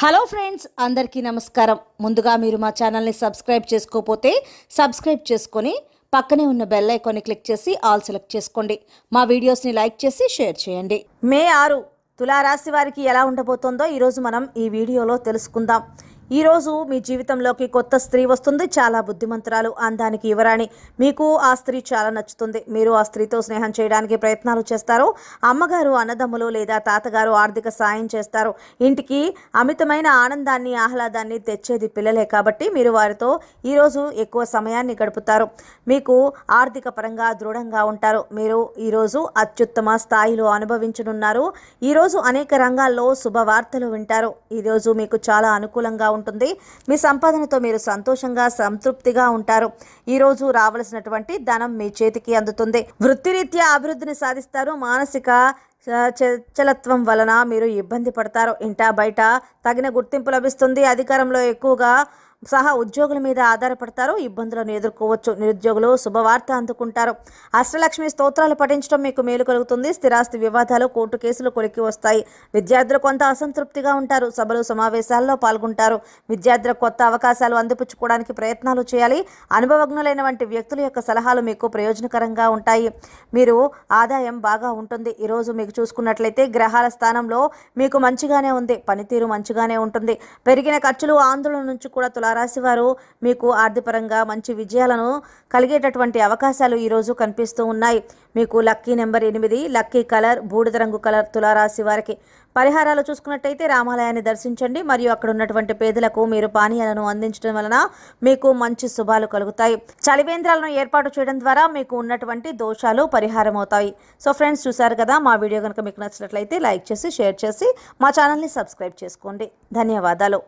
Hello friends, అందరికీ నమస్కారం. ముందుగా మీరు మా ఛానల్ని సబ్స్క్రైబ్ చేసుకోకపోతే సబ్స్క్రైబ్ చేసుకొని పక్కనే ఉన్న బెల్ ఐకాన్ని క్లిక్ చేసి ఆల్ సెలెక్ట్ చేసుకోండి. మా వీడియోస్ని లైక్ చేసి షేర్ చేయండి. మే 6 తులారాశి వారికి ఎలా ఉండబోతోందో ఈరోజు మనం ఈ వీడియోలో తెలుసుకుందాం. ఈరోజు మీ జీవితంలోకి కొత్త స్త్రీ వస్తుంది. చాలా బుద్ధిమంతురాలు, అందానికి యువరాణి. మీకు ఆ స్త్రీ చాలా నచ్చుతుంది. మీరు ఆ స్త్రీతో స్నేహం చేయడానికి ప్రయత్నాలు చేస్తారు. అమ్మగారు, అన్నదమ్ములు లేదా తాతగారు ఆర్థిక సాయం చేస్తారు. ఇంటికి అమితమైన ఆనందాన్ని, ఆహ్లాదాన్ని తెచ్చేది పిల్లలే కాబట్టి మీరు వారితో ఈరోజు ఎక్కువ సమయాన్ని గడుపుతారు. మీకు ఆర్థిక పరంగా దృఢంగా ఉంటారు. మీరు ఈరోజు అత్యుత్తమ స్థాయిలో అనుభవించనున్నారు. ఈరోజు అనేక రంగాల్లో శుభవార్తలు వింటారు. ఈరోజు మీకు చాలా అనుకూలంగా ఉంటుంది. మీ సంపాదనతో మీరు సంతోషంగా, సంతృప్తిగా ఉంటారు. ఈరోజు రావలసినటువంటి ధనం మీ చేతికి అందుతుంది. వృత్తిరీత్యా అభివృద్ధిని సాధిస్తారు. మానసిక చలత్వం వలన మీరు ఇబ్బంది పడతారు. ఇంటా బయట తగిన గుర్తింపు లభిస్తుంది. అధికారంలో ఎక్కువగా సహా ఉద్యోగుల మీద ఆధారపడతారు. ఇబ్బందులను ఎదుర్కోవచ్చు. నిరుద్యోగులు శుభవార్త అందుకుంటారు. అష్టలక్ష్మి స్తోత్రాలు పఠించడం మీకు మేలు కలుగుతుంది. స్థిరాస్తి వివాదాలు, కోర్టు కేసులు కొలిక్కి వస్తాయి. విద్యార్థులు కొంత అసంతృప్తిగా ఉంటారు. సభలు, సమావేశాల్లో పాల్గొంటారు. విద్యార్థులకు కొత్త అవకాశాలు అందిపుచ్చుకోవడానికి ప్రయత్నాలు చేయాలి. అనుభవజ్ఞులైన వంటి వ్యక్తుల యొక్క సలహాలు మీకు ప్రయోజనకరంగా ఉంటాయి. మీరు ఆదాయం బాగా ఉంటుంది. ఈరోజు మీకు చూసుకున్నట్లయితే గ్రహాల స్థానంలో మీకు మంచిగానే ఉంది. పనితీరు మంచిగానే ఉంటుంది. పెరిగిన ఖర్చులు, ఆందోళన నుంచి కూడా తులారాశి వారు మీకు ఆర్థికపరంగా మంచి విజయాలను కలిగేటటువంటి అవకాశాలు ఈరోజు కనిపిస్తూ ఉన్నాయి. మీకు లక్కీ నెంబర్ 8, లక్కీ కలర్ బూడిద రంగు కలర్. తులారాశి వారికి పరిహారాలు చూసుకున్నట్టయితే రామాలయాన్ని దర్శించండి మరియు అక్కడ ఉన్నటువంటి పేదలకు మీరు పానీయాలను అందించడం వలన మీకు మంచి శుభాలు కలుగుతాయి. చలివేంద్రాలను ఏర్పాటు చేయడం ద్వారా మీకు ఉన్నటువంటి దోషాలు పరిహారం అవుతాయి. సో ఫ్రెండ్స్, చూసారు కదా, మా వీడియో కనుక మీకు నచ్చినట్లయితే లైక్ చేసి, షేర్ చేసి మా ఛానల్ని సబ్స్క్రైబ్ చేసుకోండి. ధన్యవాదాలు.